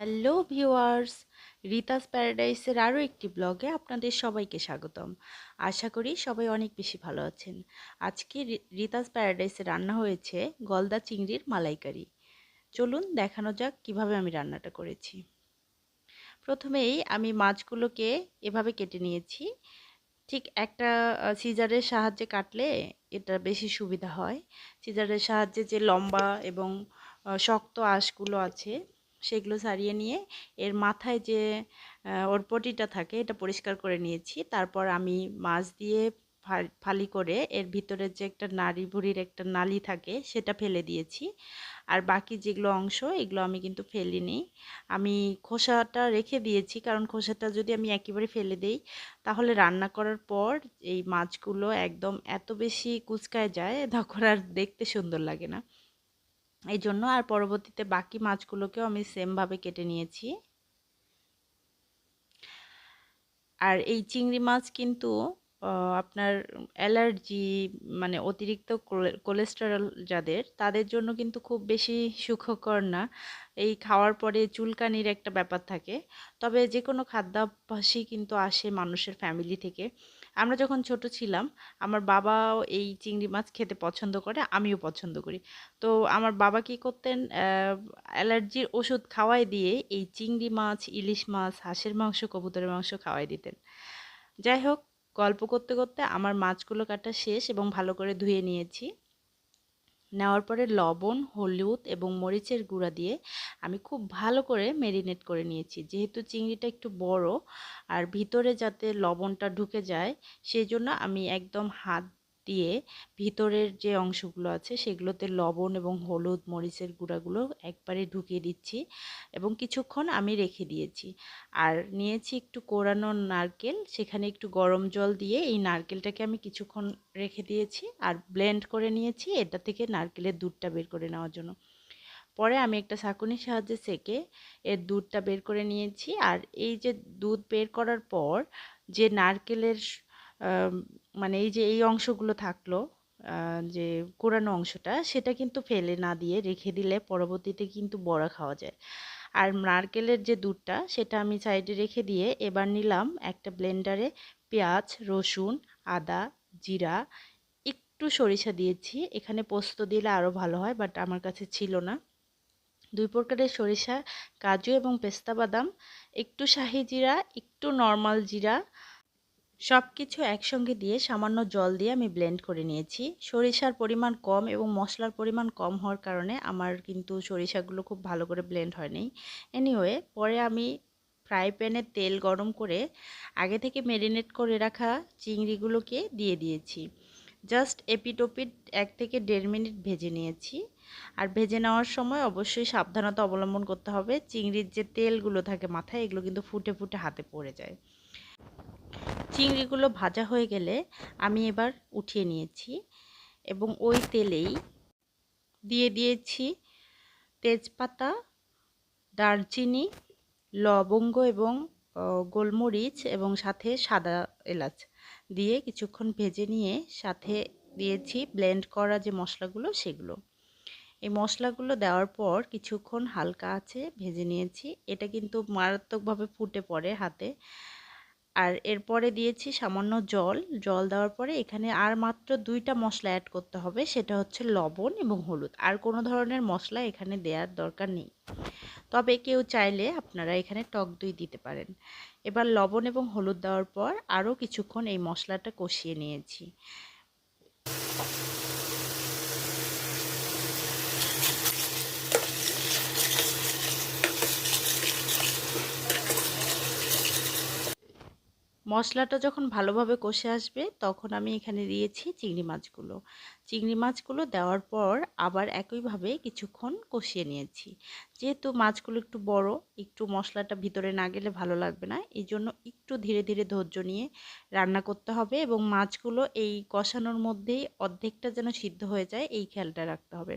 Hello viewers, রিতাস প্যারাডাইসের আরও একটি ব্লগে আপনাদের সবাইকে স্বাগতম। আশা করি সবাই অনেক বেশি ভালো আছেন। আজকে রিতাস প্যারাডাইসে রান্না হয়েছে গলদা চিংড়ির মালাইকারি। চলুন দেখানো যাক কিভাবে আমি রান্নাটা করেছি। প্রথমেই আমি মাছগুলোকে এভাবে কেটে নিয়েছি। ঠিক একটা সিজারের সাহায্যে কাটলে এটা বেশি সুবিধা হয়। সিজারের সাহায্যে যে লম্বা এবং শক্ত আঁশগুলো আছে সেগুলো ছাড়িয়ে নিয়ে এর মাথায় যে ওর পটিটা থাকে এটা পরিষ্কার করে নিয়েছি। তারপর আমি মাছ দিয়ে ফালি করে এর ভিতরে যে একটা নাড়ি ভুড়ির একটা নালি থাকে সেটা ফেলে দিয়েছি। আর বাকি যেগুলো অংশ এগুলো আমি কিন্তু ফেলিনি। আমি খোসাটা রেখে দিয়েছি, কারণ খোসাটা যদি আমি একেবারে ফেলে দেই তাহলে রান্না করার পর এই মাছগুলো একদম এত বেশি কুঁচকায় যায় তখন আর দেখতে সুন্দর লাগে না। এই জন্য আর পরবর্তীতে বাকি মাছগুলোকেও আমি সেমভাবে কেটে নিয়েছি। আর এই চিংড়ি মাছ কিন্তু আপনার অ্যালার্জি মানে অতিরিক্ত কোলেস্টেরল যাদের তাদের জন্য কিন্তু খুব বেশি সুখকর না। এই খাওয়ার পরে চুলকানির একটা ব্যাপার থাকে। তবে যে কোনো খাদ্যাভ্যাসই কিন্তু আসে মানুষের ফ্যামিলি থেকে। আমরা যখন ছোট ছিলাম আমার বাবাও এই চিংড়ি মাছ খেতে পছন্দ করে, আমিও পছন্দ করি। তো আমার বাবা কি করতেন, অ্যালার্জির ওষুধ খাওয়াই দিয়ে এই চিংড়ি মাছ, ইলিশ মাছ, হাঁসের মাংস, কবুতরের মাংস খাওয়াই দিতেন। যাই হোক, গল্প করতে করতে আমার মাছগুলো কাটা শেষ এবং ভালো করে ধুয়ে নিয়েছি। নেওয়ার পরে লবণ, হলুদ এবং মরিচের গুঁড়া দিয়ে আমি খুব ভালো করে মেরিনেট করে নিয়েছি। যেহেতু চিংড়িটা একটু বড় আর ভিতরে যাতে লবণটা ঢুকে যায় সেই জন্য আমি একদম হাত দিয়ে ভিতরের যে অংশগুলো আছে সেগুলোতে লবণ এবং হলুদ মরিচের গুঁড়াগুলো একবারে ঢুকিয়ে দিচ্ছি এবং কিছুক্ষণ আমি রেখে দিয়েছি। আর নিয়েছি একটু কোরানো নারকেল, সেখানে একটু গরম জল দিয়ে এই নারকেলটাকে আমি কিছুক্ষণ রেখে দিয়েছি আর ব্লেন্ড করে নিয়েছি এটা থেকে নারকেলের দুধটা বের করে নেওয়ার জন্য। পরে আমি একটা ছাঁকুনির সাহায্যে ছেঁকে এর দুধটা বের করে নিয়েছি। আর এই যে দুধ বের করার পর যে নারকেলের মানে এই যে এই অংশগুলো থাকলো, যে কোরানো অংশটা সেটা কিন্তু ফেলে না দিয়ে রেখে দিলে পরবর্তীতে কিন্তু বড়া খাওয়া যায়। আর নারকেলের যে দুধটা সেটা আমি সাইডে রেখে দিয়ে এবার নিলাম একটা ব্লেন্ডারে পেঁয়াজ, রসুন, আদা, জিরা, একটু সরিষা দিয়েছি। এখানে পোস্ত দিলে আরও ভালো হয়, বাট আমার কাছে ছিল না। দুই প্রকারের সরিষা, কাজু এবং পেস্তা বাদাম, একটু শাহি জিরা, একটু নর্মাল জিরা, সব কিছু একসঙ্গে দিয়ে সামান্য জল দিয়ে আমি ব্লেন্ড করে নিয়েছি। সরিষার পরিমাণ কম এবং মশলার পরিমাণ কম হওয়ার কারণে আমার কিন্তু সরিষাগুলো খুব ভালো করে ব্লেন্ড হয়নি। এনিওয়ে, পরে আমি ফ্রাই প্যানে তেল গরম করে আগে থেকে মেরিনেট করে রাখা চিংড়িগুলোকে দিয়ে দিয়েছি। জাস্ট এপিট ওপিট 1 থেকে 1.5 মিনিট ভেজে নিয়েছি। আর ভেজে নেওয়ার সময় অবশ্যই সাবধানতা অবলম্বন করতে হবে। চিংড়ির যে তেলগুলো থাকে মাথায় এগুলো কিন্তু ফুটে ফুটে হাতে পড়ে যায়। চিংড়িগুলো ভাজা হয়ে গেলে আমি এবার উঠিয়ে নিয়েছি এবং ওই তেলেই দিয়ে দিয়েছি তেজপাতা, দারচিনি, লবঙ্গ এবং গোলমরিচ এবং সাথে সাদা এলাচ দিয়ে কিছুক্ষণ ভেজে নিয়ে সাথে দিয়েছি ব্লেন্ড করা যে মশলাগুলো সেগুলো। এই মশলাগুলো দেওয়ার পর কিছুক্ষণ হালকা আঁচে ভেজে নিয়েছি। এটা কিন্তু মারাত্মকভাবে ফুটে পড়ে হাতে। আর এরপরে দিয়েছি সামান্য জল। জল দেওয়ার পরে এখানে আর মাত্র 2টা মশলা অ্যাড করতে হবে, সেটা হচ্ছে লবণ এবং হলুদ। আর কোনো ধরনের মশলা এখানে দেওয়ার দরকার নেই। তবে কেউ চাইলে আপনারা এখানে টক দই দিতে পারেন। এবার লবণ এবং হলুদ দেওয়ার পর আরও কিছুক্ষণ এই মশলাটা কষিয়ে নিয়েছি। মশলাটা যখন ভালোভাবে কষে আসবে তখন আমি এখানে দিয়েছি চিংড়ি মাছগুলো। চিংড়ি মাছগুলো দেওয়ার পর আবার একইভাবে কিছুক্ষণ কষিয়ে নিয়েছি। যেহেতু মাছগুলো একটু বড়, একটু মশলাটা ভিতরে না গেলে ভালো লাগবে না, এই জন্য একটু ধীরে ধীরে ধৈর্য নিয়ে রান্না করতে হবে এবং মাছগুলো এই কষানোর মধ্যেই অর্ধেকটা যেন সিদ্ধ হয়ে যায় এই খেয়ালটা রাখতে হবে।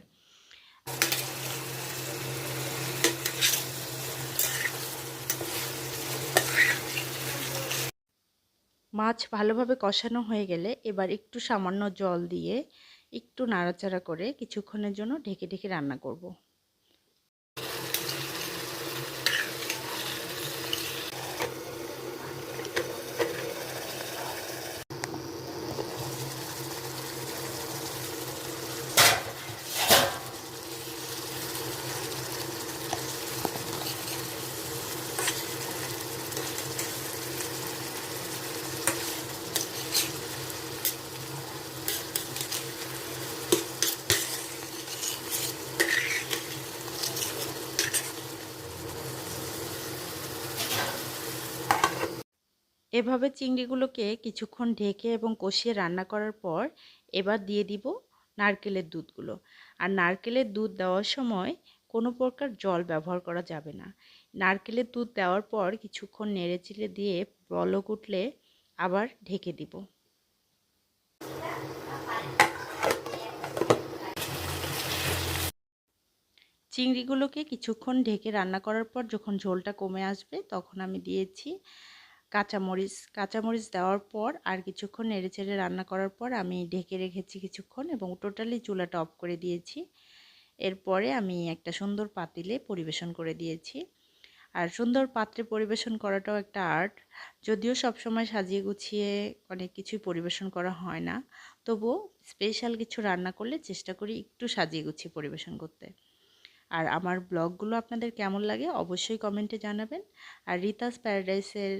মাছ ভালোভাবে কষানো হয়ে গেলে এবার একটু সামান্য জল দিয়ে একটু নাড়াচাড়া করে কিছুক্ষণের জন্য ঢেকে ঢেকে রান্না করব। এভাবে চিংড়িগুলোকে কিছুক্ষণ ঢেকে এবং কষিয়ে রান্না করার পর এবার দিয়ে দিব নারকেলের দুধগুলো। আর নারকেলের দুধ দেওয়ার সময় কোনো প্রকার জল ব্যবহার করা যাবে না। নারকেলের দুধ দেওয়ার পর কিছুক্ষণ নেড়েচেড়ে দিয়ে বলক উঠলে আবার ঢেকে দিব। চিংড়িগুলোকে কিছুক্ষণ ঢেকে রান্না করার পর যখন ঝোলটা কমে আসবে তখন আমি দিয়েছি কাঁচামরিচ। কাঁচামরিচ দেওয়ার পর আর কিছুক্ষণ নেড়েচেড়ে রান্না করার পর আমি ঢেকে রেখেছি কিছুক্ষণ এবং টোটালি চুলাটা অফ করে দিয়েছি। এরপরে আমি একটা সুন্দর পাতিলে পরিবেশন করে দিয়েছি। আর সুন্দর পাত্রে পরিবেশন করাটাও একটা আর্ট। যদিও সবসময় সাজিয়ে গুছিয়ে অনেক কিছুই পরিবেশন করা হয় না, তবুও স্পেশাল কিছু রান্না করলে চেষ্টা করি একটু সাজিয়ে গুছিয়ে পরিবেশন করতে। আর আমার ব্লগগুলো আপনাদের কেমন লাগে অবশ্যই কমেন্টে জানাবেন। আর রিতাস প্যারাডাইসের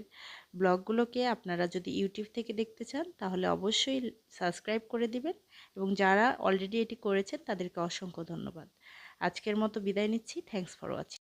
ব্লগগুলোকে আপনারা যদি ইউটিউব থেকে দেখতে চান তাহলে অবশ্যই সাবস্ক্রাইব করে দিবেন, এবং যারা অলরেডি এটি করেছেন তাদেরকে অসংখ্য ধন্যবাদ। আজকের মতো বিদায় নিচ্ছি। Thanks for watching.